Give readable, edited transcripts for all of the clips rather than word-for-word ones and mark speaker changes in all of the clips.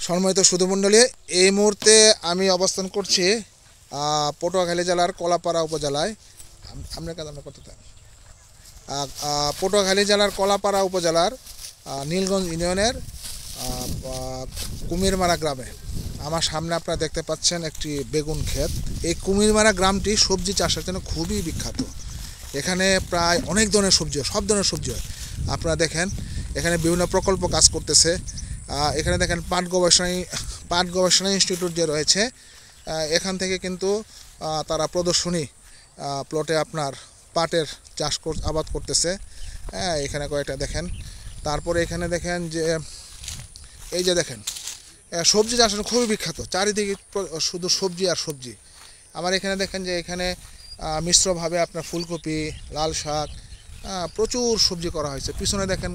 Speaker 1: সম্মানিত সুধীমণ্ডলী, এই মুহূর্তে আমি অবস্থান করছি পটুয়াখালী জেলার কলাপাড়া উপজেলায়। আপনার কাছে আমরা কতটা পটুয়াখালী জেলার কলাপাড়া উপজেলার নীলগঞ্জ ইউনিয়নের কুমিরমারা গ্রামে। আমার সামনে আপনারা দেখতে পাচ্ছেন একটি বেগুন ক্ষেত। এই কুমিরমারা গ্রামটি সবজি চাষের জন্য খুবই বিখ্যাত। এখানে প্রায় অনেক ধরনের সবজি হয়, সব ধরনের সবজি হয়। আপনারা দেখেন এখানে বিভিন্ন প্রকল্প কাজ করতেছে। এখানে দেখেন পাট গবেষণা ইনস্টিটিউট যে রয়েছে, এখান থেকে কিন্তু তারা প্রদর্শনী প্লটে আপনার পাটের আবাদ করতেছে। এখানে কয়েকটা দেখেন। তারপরে এখানে দেখেন যে এই যে দেখেন সবজি চাষ খুবই বিখ্যাত, চারিদিকে শুধু সবজি আর সবজি। আবার এখানে দেখেন যে এখানে মিশ্রভাবে আপনার ফুলকপি, লাল শাক, প্রচুর সবজি করা হয়েছে। পিছনে দেখেন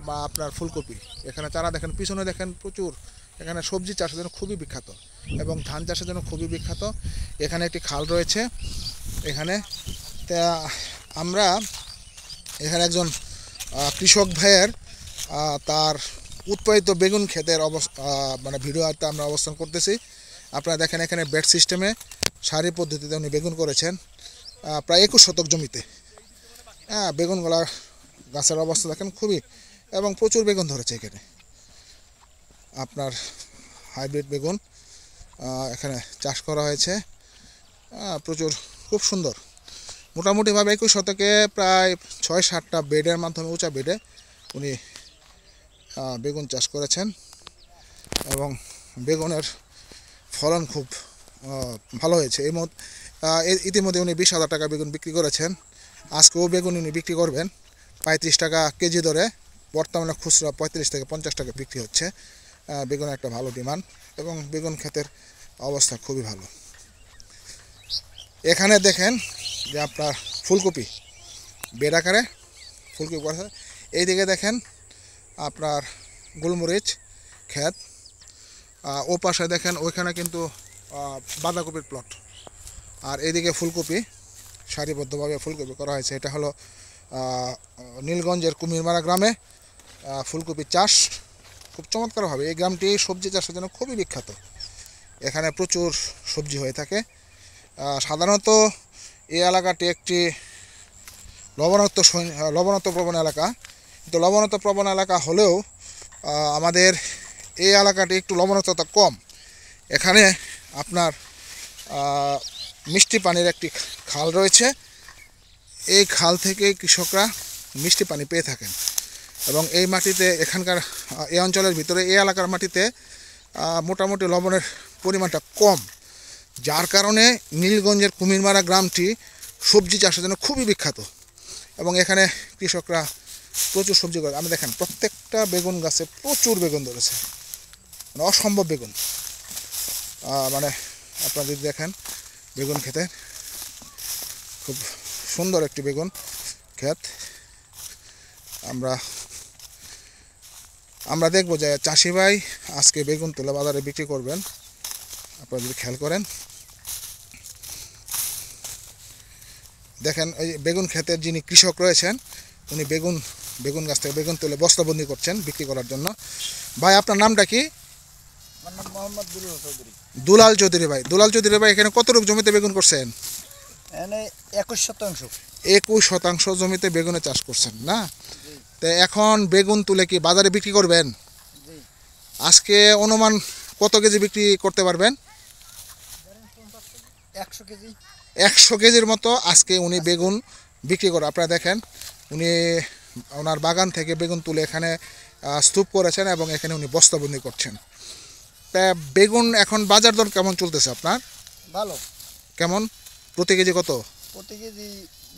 Speaker 1: বা আপনার ফুলকপি, এখানে চারা দেখেন, পিছনে দেখেন প্রচুর। এখানে সবজি চাষের জন্য খুবই বিখ্যাত এবং ধান চাষের জন্য খুবই বিখ্যাত। এখানে একটি খাল রয়েছে। এখানে আমরা এখানে একজন কৃষক ভাইয়ের তার উৎপাদিত বেগুন ক্ষেতের মানে ভিডিওতে আমরা অবস্থান করতেছি। আপনারা দেখেন এখানে বেড সিস্টেমে সারি পদ্ধতিতে উনি বেগুন করেছেন প্রায় 21 শতক জমিতে। বেগুনগুলার গাছের অবস্থা দেখেন খুবই, এবং প্রচুর বেগুন ধরেছে এখানে। আপনার হাইব্রিড বেগুন এখানে চাষ করা হয়েছে প্রচুর, খুব সুন্দর। মোটামুটিভাবে 21 শতকে প্রায় 6-7টা বেডের মাধ্যমে, উঁচা বেডে উনি বেগুন চাষ করেছেন এবং বেগুনের ফলন খুব ভালো হয়েছে। ইতিমধ্যে উনি 20,000 টাকা বেগুন বিক্রি করেছেন। আজকেও বেগুন উনি বিক্রি করবেন 35 টাকা কেজি দরে। বর্তমানে খুচরা 35 থেকে 50 টাকা বিক্রি হচ্ছে। বেগুনের একটা ভালো ডিমান্ড এবং বেগুন ক্ষেতের অবস্থা খুবই ভালো। এখানে দেখেন যে আপনার ফুলকপি বেড আকারে ফুলকপি করেছে। এইদিকে দেখেন আপনার গোলমরিচ ক্ষেত। ও পাশে দেখেন ওইখানে কিন্তু বাঁধাকপির প্লট। আর এইদিকে ফুলকপি, সারিবদ্ধভাবে ফুলকপি করা হয়েছে। এটা হলো নীলগঞ্জের কুমিরমারা গ্রামে ফুলকপি চাষ খুব চমৎকারভাবে। এই গ্রামটি সবজি চাষের জন্য খুবই বিখ্যাত। এখানে প্রচুর সবজি হয়ে থাকে। সাধারণত এই এলাকাটি একটি লবণাক্ত প্রবণ এলাকা, কিন্তু লবণাক্ত প্রবণ এলাকা হলেও আমাদের এই এলাকাটি একটু লবণাক্ততা কম। এখানে আপনার মিষ্টি পানির একটি খাল রয়েছে। এই খাল থেকে কৃষকরা মিষ্টি পানি পেয়ে থাকেন এবং এই মাটিতে, এখানকার এই অঞ্চলের ভিতরে এই এলাকার মাটিতে মোটামুটি লবণের পরিমাণটা কম, যার কারণে নীলগঞ্জের কুমিরমারা গ্রামটি সবজি চাষের জন্য খুবই বিখ্যাত এবং এখানে কৃষকরা প্রচুর সবজি করে। আমি দেখেন প্রত্যেকটা বেগুন গাছে প্রচুর বেগুন ধরেছে, মানে অসম্ভব বেগুন। মানে আপনারা যদি দেখেন বেগুন ক্ষেতে খুব সুন্দর একটি বেগুন ক্ষেত। আমরা দেখবো যে চাষি ভাই আজকে বেগুন তুলে বাজারে বিক্রি করবেন। আপনারা যদি খেয়াল করেন দেখেন এই বেগুন ক্ষেতের যিনি কৃষক রয়েছেন, উনি বেগুন গাছ থেকে বেগুন তুলে বস্তাবন্দি করছেন বিক্রি করার জন্য। ভাই আপনার নামটা কি?
Speaker 2: আমার নাম মোহাম্মদ দুলাল চৌধুরী।
Speaker 1: দুলাল চৌধুরী ভাই। দুলাল চৌধুরী ভাই এখানে কতটুকু জমিতে বেগুন করছেন?
Speaker 2: এখানে 21 শতাংশ।
Speaker 1: 21 শতাংশ জমিতে বেগুনের চাষ করছেন না? তো এখন বেগুন তুলে কি বাজারে বিক্রি করবেন? আজকে অনুমান কত কেজি বিক্রি করতে পারবেন?
Speaker 2: 100 কেজি।
Speaker 1: 100 কেজির মতো আজকে উনি বেগুন বিক্রি করে। আপনারা দেখেন উনি ওনার বাগান থেকে বেগুন তুলে এখানে স্তূপ করেছেন এবং এখানে উনি বস্তাবন্দি করছেন। তা বেগুন এখন বাজার দর কেমন চলতেছে আপনার?
Speaker 2: ভালো।
Speaker 1: কেমন? প্রতি কেজি কত?
Speaker 2: প্রতি কেজি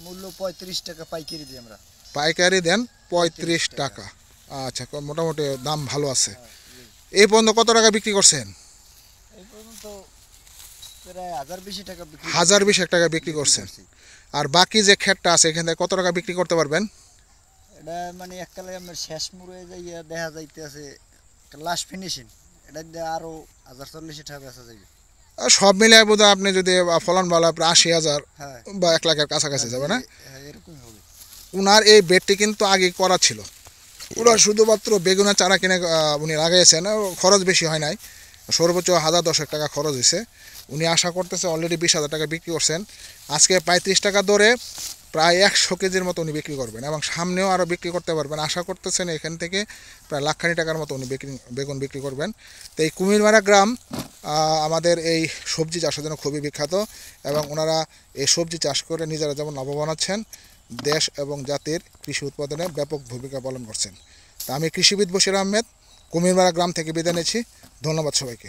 Speaker 2: মূল্য 35 টাকা পাইকারি দিই আমরা।
Speaker 1: পাইকারি দেন 35 টাকা। আচ্ছা, মোটামুটি দাম ভালো আছে। এই পর্যন্ত কত টাকা বিক্রি করছেন?
Speaker 2: এই পর্যন্ত প্রায় 1020 টাকা বিক্রি।
Speaker 1: 1020 টাকা বিক্রি করছেন। আর বাকি যে ক্ষেতটা আছে এখান থেকে কত টাকা বিক্রি করতে পারবেন?
Speaker 2: এটা মানে এককালে আমরা শেষ মুড়ে যাইয়া দেখা যাইতেছে লাস্ট ফিনিশিং, এটা দিয়ে আরো 1040 টাকা বেচা যাবে।
Speaker 1: সব মিলে বোধহয় আপনি যদি ফলন ভালো, আপনার 80,000
Speaker 2: হ্যাঁ,
Speaker 1: বা 1 লাখের কাছাকাছি যাবে না?
Speaker 2: এরকম হবে।
Speaker 1: উনার এই বেডটি কিন্তু আগে করা ছিল, ওরা শুধুমাত্র বেগুনের চারা কিনে উনি লাগাইছেন, খরচ বেশি হয় নাই, সর্বোচ্চ 1010 টাকা খরচ হয়েছে। উনি আশা করতেছে অলরেডি 20,000 টাকা বিক্রি করছেন। আজকে 35 টাকা দরে প্রায় 100 কেজির মতো উনি বিক্রি করবেন এবং সামনেও আরও বিক্রি করতে পারবেন। আশা করতেছেন এখান থেকে প্রায় লাখখানি টাকার মতো উনি বেগুন বিক্রি করবেন। তো এই কুমিরমারা গ্রাম আমাদের এই সবজি চাষের জন্য খুবই বিখ্যাত এবং ওনারা এই সবজি চাষ করে নিজেরা যেমন লাভবান হচ্ছেন, দেশ এবং জাতির কৃষি উৎপাদনে ব্যাপক ভূমিকা পালন করছেন। তা আমি কৃষিবিদ বশির আহমেদ কুমিরমারা গ্রাম থেকে বিদায় নিচ্ছি। ধন্যবাদ সবাইকে।